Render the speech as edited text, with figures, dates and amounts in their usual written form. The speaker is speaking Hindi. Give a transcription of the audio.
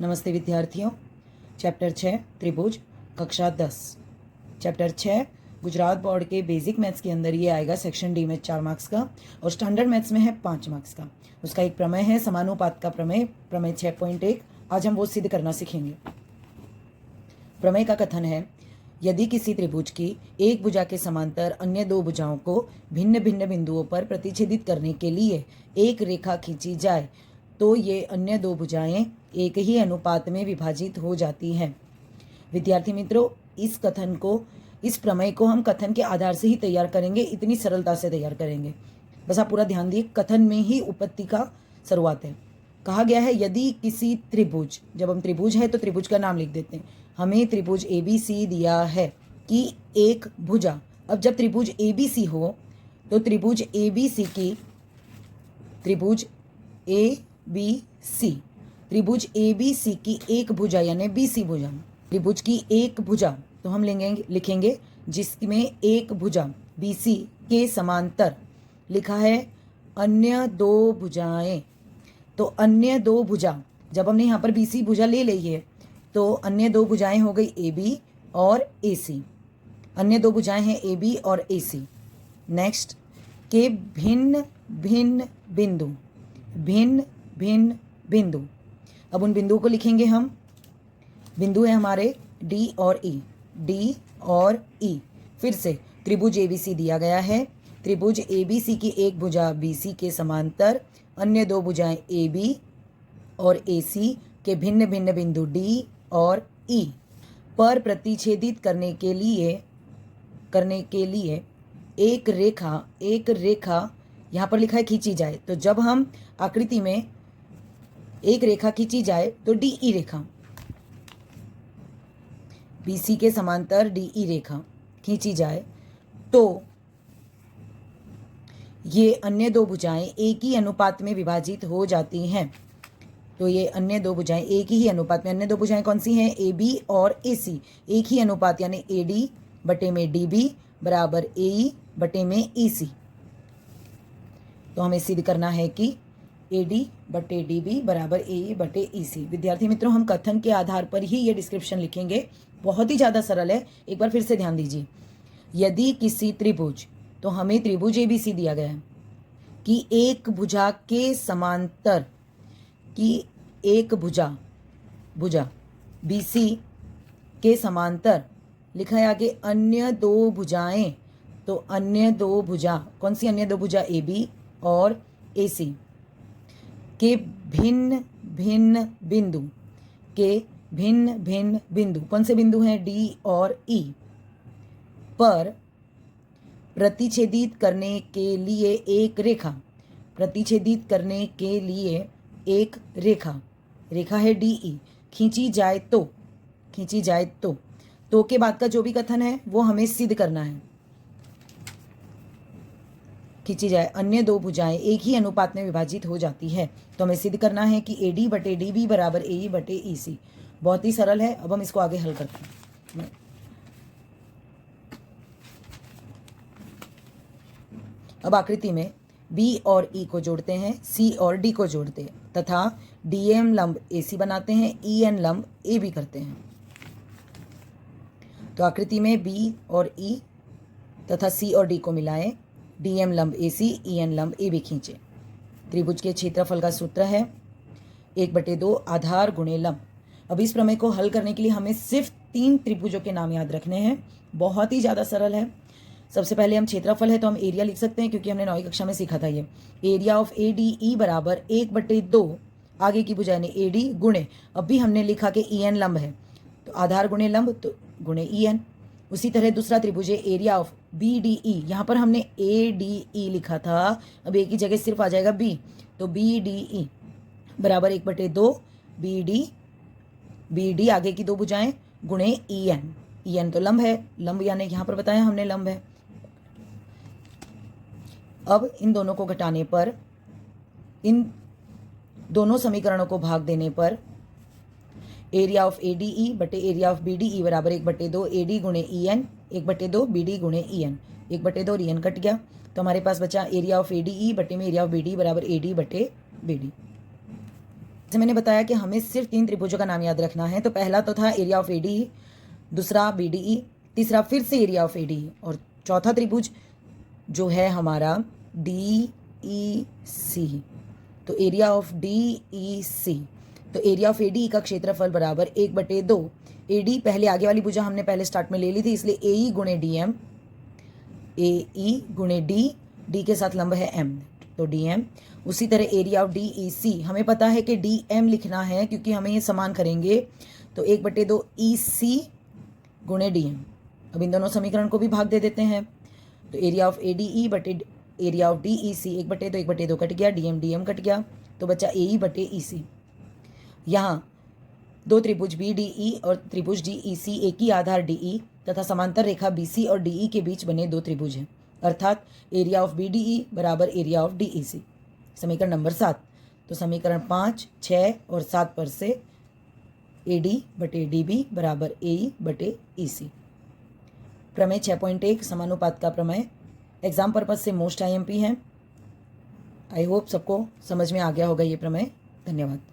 नमस्ते विद्यार्थियों। चैप्टर 6 त्रिभुज कक्षा 10। चैप्टर 6 गुजरात बोर्ड के बेसिक मैथ्स के अंदर ये आएगा सेक्शन डी में 4 मार्क्स का और स्टैंडर्ड मैथ्स में है 5 मार्क्स का। उसका एक प्रमेय है समानुपात का प्रमेय, प्रमेय 6.1। आज हम वो सिद्ध करना सीखेंगे। प्रमेय का कथन है, यदि किसी त्रिभुज की एक भुजा के समांतर अन्य दो भुजाओं को भिन्न भिन्न बिंदुओं पर प्रतिच्छेदित करने के लिए एक रेखा खींची जाए तो ये अन्य दो भुजाएं एक ही अनुपात में विभाजित हो जाती हैं। विद्यार्थी मित्रों, इस कथन को, इस प्रमेय को हम कथन के आधार से ही तैयार करेंगे, इतनी सरलता से तैयार करेंगे। बस आप पूरा ध्यान दिए, कथन में ही उत्पत्ति का शुरुआत है। कहा गया है यदि किसी त्रिभुज, जब हम त्रिभुज है तो त्रिभुज का नाम लिख देते हैं। हमें त्रिभुज ABC दिया है कि एक भुजा, अब जब त्रिभुज ABC हो तो त्रिभुज ABC की त्रिभुज ABC की एक भुजा यानी BC भुजा, त्रिभुज की एक भुजा तो हम लिखेंगे जिसमें एक भुजा BC के समांतर लिखा है अन्य दो भुजाएं। तो अन्य दो भुजा, जब हमने यहाँ पर BC भुजा ले ली है तो अन्य दो भुजाएं हो गई AB और AC। अन्य दो भुजाएं हैं AB और AC। नेक्स्ट, के भिन्न भिन्न बिंदु, अब उन बिंदुओं को लिखेंगे हम। बिंदु है हमारे D और E। फिर से त्रिभुज ABC दिया गया है, त्रिभुज ABC की एक भुजा BC के समांतर अन्य दो भुजाएं AB और AC के भिन्न भिन्न बिंदु D और E पर प्रतिच्छेदित करने के लिए एक रेखा यहाँ पर लिखा है खींची जाए। तो जब हम आकृति में एक रेखा खींची जाए तो DE रेखा, BC के समांतर DE रेखा खींची जाए तो ये अन्य दो भुजाएं एक ही अनुपात में विभाजित हो जाती हैं। तो ये अन्य दो भुजाएं एक ही अनुपात में, अन्य दो भुजाएं कौन सी हैं? AB और AC, एक ही अनुपात यानी AD बटे में DB बराबर AE बटे में EC। तो हमें सिद्ध करना है कि AD बटे DB बराबर AE बटे EC। विद्यार्थी मित्रों, हम कथन के आधार पर ही ये डिस्क्रिप्शन लिखेंगे, बहुत ही ज़्यादा सरल है। एक बार फिर से ध्यान दीजिए, यदि किसी त्रिभुज, तो हमें त्रिभुज ABC दिया गया है कि एक भुजा के समांतर की एक भुजा BC के समांतर लिखा है आगे अन्य दो भुजाएं। तो अन्य दो भुजा कौन सी? अन्य दो भुजा AB और AC के भिन्न भिन्न बिंदु कौन से बिंदु हैं? D और E पर प्रतिच्छेदित करने के लिए एक रेखा है DE खींची जाए तो के बाद का जो भी कथन है वो हमें सिद्ध करना है। खींची जाए, अन्य दो भुजाएं एक ही अनुपात में विभाजित हो जाती है। तो हमें सिद्ध करना है कि AD बटे DB बराबर AE बटे EC। बहुत ही सरल है। अब हम इसको आगे हल करते हैं। अब आकृति में B और E को जोड़ते हैं, C और D को जोड़ते हैं तथा DM लंब AC बनाते हैं, EN लंब AB करते हैं। तो आकृति में B और E तथा C और D को मिलाएं, DM लंब AC, EN लंब AB खींचे। त्रिभुज के क्षेत्रफल का सूत्र है 1/2 आधार गुणे लंब। अब इस प्रमेय को हल करने के लिए हमें सिर्फ 3 त्रिभुजों के नाम याद रखने हैं। बहुत ही ज़्यादा सरल है। सबसे पहले हम क्षेत्रफल है तो हम एरिया लिख सकते हैं, क्योंकि हमने 9वीं कक्षा में सीखा था ये। एरिया ऑफ ADE बराबर 1/2 आगे की भुजा ने AD गुणे, अब भी हमने लिखा कि EN लंब है तो आधार गुणे लंब तो गुणे EN। उसी तरह दूसरा त्रिभुज है एरिया ऑफ BDE, यहाँ पर हमने ADE लिखा था, अब एक ही जगह सिर्फ आ जाएगा B, तो BDE बराबर 1/2 BD आगे की दो भुजाएं गुणे EN तो लंब है, लंब यानी यहाँ पर बताया हमने लंब है। अब इन दोनों को घटाने पर, इन दोनों समीकरणों को भाग देने पर एरिया ऑफ ADE बटे एरिया ऑफ BDE बराबर 1/2 AD गुणे EN 1/2 BD गुणे EN। 1/2 और EN कट गया तो हमारे पास बचा एरिया ऑफ ADE बटे में एरिया ऑफ BD बराबर AD बटे BD। जैसे मैंने बताया कि हमें सिर्फ 3 त्रिभुजों का नाम याद रखना है। तो पहला तो था एरिया ऑफ एडीई, दूसरा बीडीई, तीसरा फिर से एरिया ऑफ एडीई, और चौथा त्रिभुज जो है हमारा DEC। तो एरिया ऑफ DEC, तो एरिया ऑफ ADE का क्षेत्रफल बराबर 1/2। AD पहले आगे वाली भुजा हमने पहले स्टार्ट में ले ली थी, इसलिए AE गुणे DM, AE गुणे D के साथ लंब है M, तो DM। उसी तरह एरिया ऑफ DEC, हमें पता है कि DM लिखना है क्योंकि हमें ये समान करेंगे, तो 1/2 EC गुणे DM। अब इन दोनों समीकरण को भी भाग दे देते हैं, तो एरिया ऑफ ADE बटे एरिया ऑफ DEC 1/2 1/2 कट गया, DM कट गया, तो बचा AE बटे EC। यहाँ दो त्रिभुज BDE और त्रिभुज DEC एक ही आधार DE तथा समांतर रेखा BC और DE के बीच बने दो त्रिभुज हैं, अर्थात एरिया ऑफ BDE बराबर एरिया ऑफ DEC। समीकरण नंबर 7, तो समीकरण 5, 6 और 7 पर से AD बटे DB बराबर AE बटे EC। प्रमेय 6.1 समानुपात का प्रमेय एग्जाम पर्पज से मोस्ट IMP है। आई होप सबको समझ में आ गया होगा ये प्रमेय। धन्यवाद।